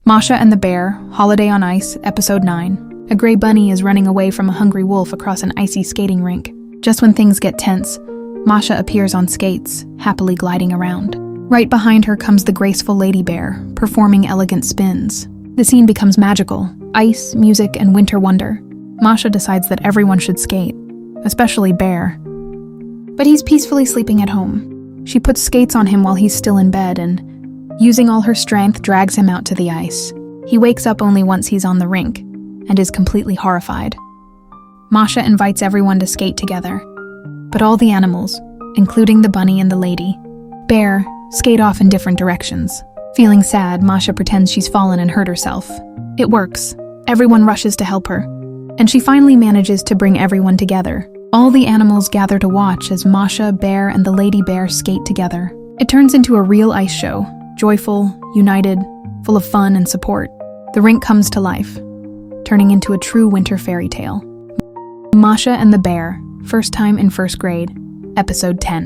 Masha and the Bear, Holiday on Ice, Episode 9. A gray bunny is running away from a hungry wolf across an icy skating rink. Just when things get tense, Masha appears on skates, happily gliding around. Right behind her comes the graceful lady bear, performing elegant spins. The scene becomes magical. Ice, music, and winter wonder. Masha decides that everyone should skate, especially Bear. But he's peacefully sleeping at home. She puts skates on him while he's still in bed and, using all her strength, drags him out to the ice. He wakes up only once he's on the rink and is completely horrified. Masha invites everyone to skate together, but all the animals, including the bunny and the lady, Bear, skate off in different directions. Feeling sad, Masha pretends she's fallen and hurt herself. It works. Everyone rushes to help her, and she finally manages to bring everyone together. All the animals gather to watch as Masha, Bear, and the lady bear skate together. It turns into a real ice show. Joyful, united, full of fun and support. The rink comes to life, turning into a true winter fairy tale. Masha and the Bear, First Time in First Grade, Episode 10.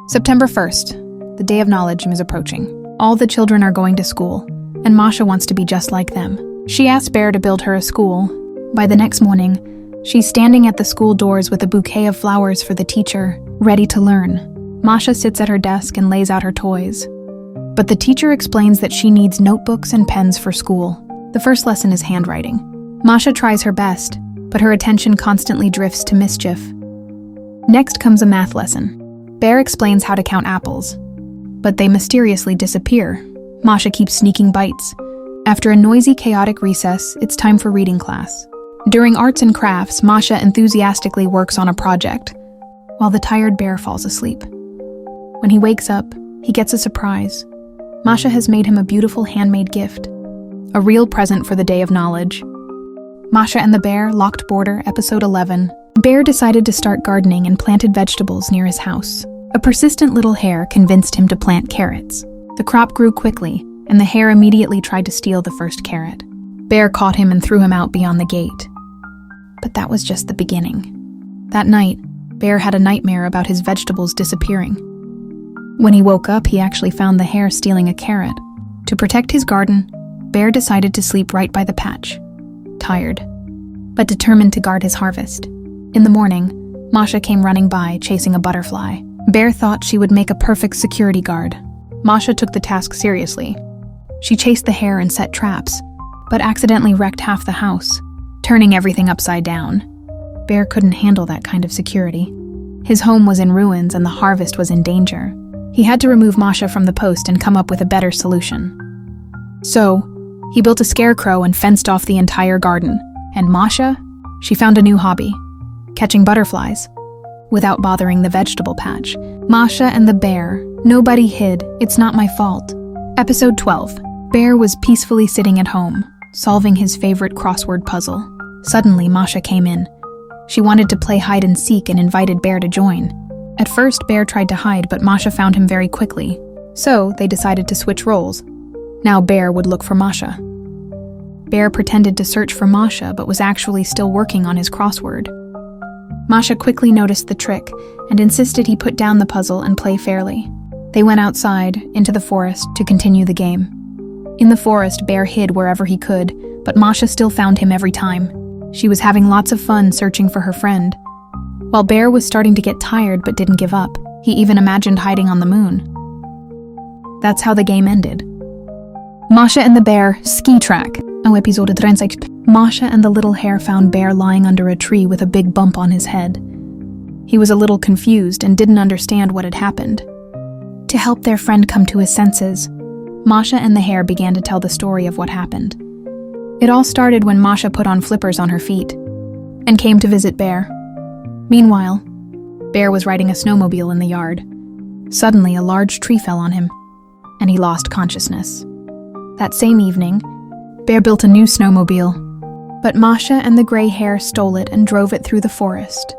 September 1st, the Day of Knowledge is approaching. All the children are going to school, and Masha wants to be just like them. She asks Bear to build her a school. By the next morning, she's standing at the school doors with a bouquet of flowers for the teacher, ready to learn. Masha sits at her desk and lays out her toys. But the teacher explains that she needs notebooks and pens for school. The first lesson is handwriting. Masha tries her best, but her attention constantly drifts to mischief. Next comes a math lesson. Bear explains how to count apples, but they mysteriously disappear. Masha keeps sneaking bites. After a noisy, chaotic recess, it's time for reading class. During arts and crafts, Masha enthusiastically works on a project, while the tired bear falls asleep. When he wakes up, he gets a surprise. Masha has made him a beautiful handmade gift, a real present for the Day of Knowledge. Masha and the Bear, Locked Border, Episode 11. Bear decided to start gardening and planted vegetables near his house. A persistent little hare convinced him to plant carrots. The crop grew quickly, and the hare immediately tried to steal the first carrot. Bear caught him and threw him out beyond the gate. But that was just the beginning. That night, Bear had a nightmare about his vegetables disappearing. When he woke up, he actually found the hare stealing a carrot. To protect his garden, Bear decided to sleep right by the patch, tired, but determined to guard his harvest. In the morning, Masha came running by, chasing a butterfly. Bear thought she would make a perfect security guard. Masha took the task seriously. She chased the hare and set traps, but accidentally wrecked half the house, turning everything upside down. Bear couldn't handle that kind of security. His home was in ruins and the harvest was in danger. He had to remove Masha from the post and come up with a better solution. So, he built a scarecrow and fenced off the entire garden. And Masha? She found a new hobby, catching butterflies, without bothering the vegetable patch. Masha and the Bear. Nobody hid. It's not my fault. Episode 12. Bear was peacefully sitting at home, solving his favorite crossword puzzle. Suddenly, Masha came in. She wanted to play hide and seek and invited Bear to join. At first, Bear tried to hide, but Masha found him very quickly. So, they decided to switch roles. Now Bear would look for Masha. Bear pretended to search for Masha, but was actually still working on his crossword. Masha quickly noticed the trick and insisted he put down the puzzle and play fairly. They went outside, into the forest, to continue the game. In the forest, Bear hid wherever he could, but Masha still found him every time. She was having lots of fun searching for her friend. While Bear was starting to get tired but didn't give up, he even imagined hiding on the moon. That's how the game ended. Masha and the Bear, Ski Track. Episode 36. Masha and the little hare found Bear lying under a tree with a big bump on his head. He was a little confused and didn't understand what had happened. To help their friend come to his senses, Masha and the hare began to tell the story of what happened. It all started when Masha put on flippers on her feet and came to visit Bear. Meanwhile, Bear was riding a snowmobile in the yard. Suddenly, a large tree fell on him, and he lost consciousness. That same evening, Bear built a new snowmobile, but Masha and the gray hare stole it and drove it through the forest.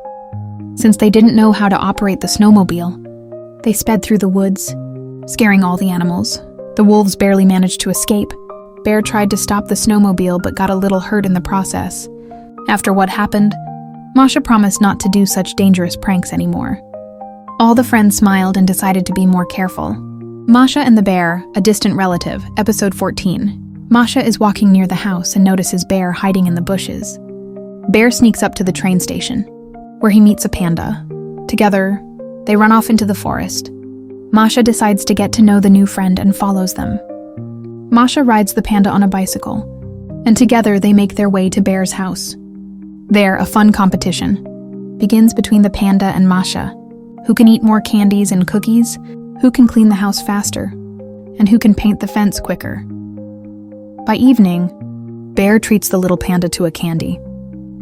Since they didn't know how to operate the snowmobile, they sped through the woods, scaring all the animals. The wolves barely managed to escape. Bear tried to stop the snowmobile but got a little hurt in the process. After what happened, Masha promised not to do such dangerous pranks anymore. All the friends smiled and decided to be more careful. Masha and the Bear, A Distant Relative, Episode 14. Masha is walking near the house and notices Bear hiding in the bushes. Bear sneaks up to the train station, where he meets a panda. Together, they run off into the forest. Masha decides to get to know the new friend and follows them. Masha rides the panda on a bicycle, and together they make their way to Bear's house. There, a fun competition begins between the panda and Masha. Who can eat more candies and cookies, who can clean the house faster, and who can paint the fence quicker. By evening, Bear treats the little panda to a candy.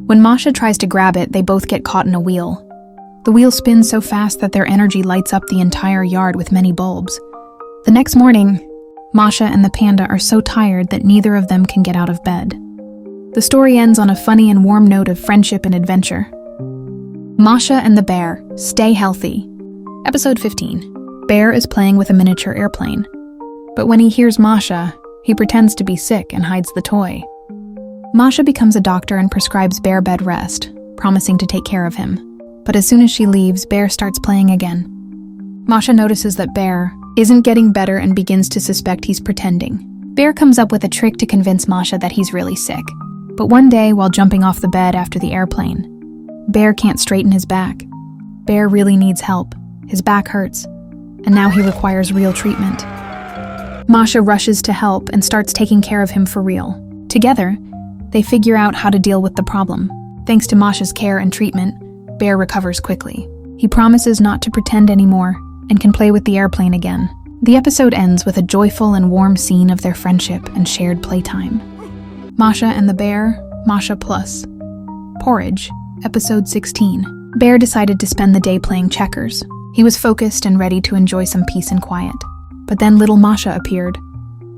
When Masha tries to grab it, they both get caught in a wheel. The wheel spins so fast that their energy lights up the entire yard with many bulbs. The next morning, Masha and the panda are so tired that neither of them can get out of bed. The story ends on a funny and warm note of friendship and adventure. Masha and the Bear, Stay Healthy. Episode 15. Bear is playing with a miniature airplane. But when he hears Masha, he pretends to be sick and hides the toy. Masha becomes a doctor and prescribes Bear bed rest, promising to take care of him. But as soon as she leaves, Bear starts playing again. Masha notices that Bear isn't getting better and begins to suspect he's pretending. Bear comes up with a trick to convince Masha that he's really sick. But one day, while jumping off the bed after the airplane, Bear can't straighten his back. Bear really needs help. His back hurts, and now he requires real treatment. Masha rushes to help and starts taking care of him for real. Together, they figure out how to deal with the problem. Thanks to Masha's care and treatment, Bear recovers quickly. He promises not to pretend anymore and can play with the airplane again. The episode ends with a joyful and warm scene of their friendship and shared playtime. Masha and the Bear, Masha Plus. Porridge, Episode 16. Bear decided to spend the day playing checkers. He was focused and ready to enjoy some peace and quiet. But then little Masha appeared.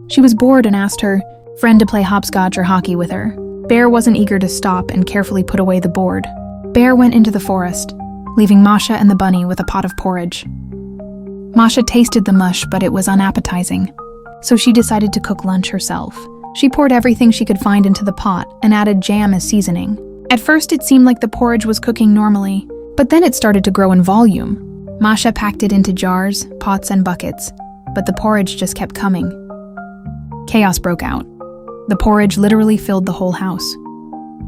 She was bored and asked her friend to play hopscotch or hockey with her. Bear wasn't eager to stop and carefully put away the board. Bear went into the forest, leaving Masha and the bunny with a pot of porridge. Masha tasted the mush, but it was unappetizing, so she decided to cook lunch herself. She poured everything she could find into the pot and added jam as seasoning. At first, it seemed like the porridge was cooking normally, but then it started to grow in volume. Masha packed it into jars, pots, and buckets, but the porridge just kept coming. Chaos broke out. The porridge literally filled the whole house.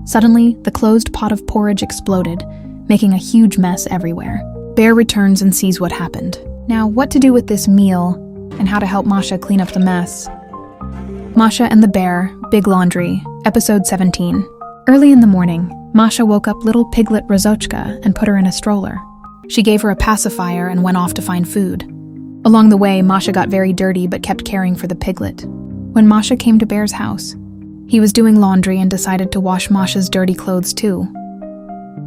Suddenly, the closed pot of porridge exploded, making a huge mess everywhere. Bear returns and sees what happened. Now, what to do with this meal, and how to help Masha clean up the mess. Masha and the Bear, Big Laundry, Episode 17. Early in the morning, Masha woke up little piglet Rozochka and put her in a stroller. She gave her a pacifier and went off to find food. Along the way, Masha got very dirty but kept caring for the piglet. When Masha came to Bear's house, he was doing laundry and decided to wash Masha's dirty clothes too.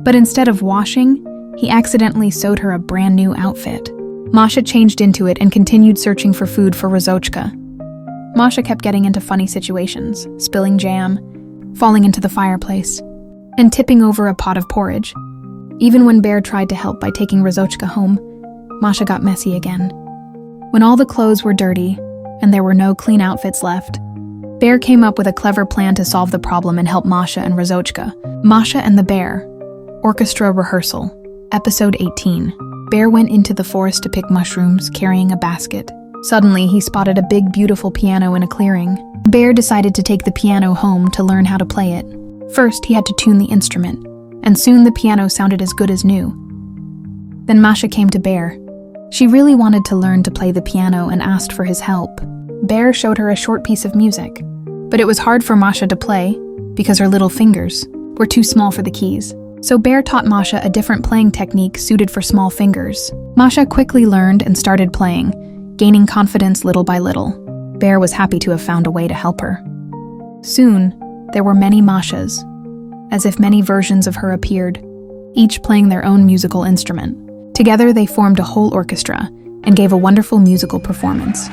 But instead of washing, he accidentally sewed her a brand new outfit. Masha changed into it and continued searching for food for Rozochka. Masha kept getting into funny situations, spilling jam, falling into the fireplace, and tipping over a pot of porridge. Even when Bear tried to help by taking Rozochka home, Masha got messy again. When all the clothes were dirty and there were no clean outfits left, Bear came up with a clever plan to solve the problem and help Masha and Rozochka. Masha and the Bear, Orchestra Rehearsal, Episode 18. Bear went into the forest to pick mushrooms, carrying a basket. Suddenly, he spotted a big, beautiful piano in a clearing. Bear decided to take the piano home to learn how to play it. First, he had to tune the instrument, and soon the piano sounded as good as new. Then Masha came to Bear. She really wanted to learn to play the piano and asked for his help. Bear showed her a short piece of music, but it was hard for Masha to play because her little fingers were too small for the keys. So Bear taught Masha a different playing technique suited for small fingers. Masha quickly learned and started playing, gaining confidence little by little. Bear was happy to have found a way to help her. Soon, there were many Mashas, as if many versions of her appeared, each playing their own musical instrument. Together, they formed a whole orchestra and gave a wonderful musical performance.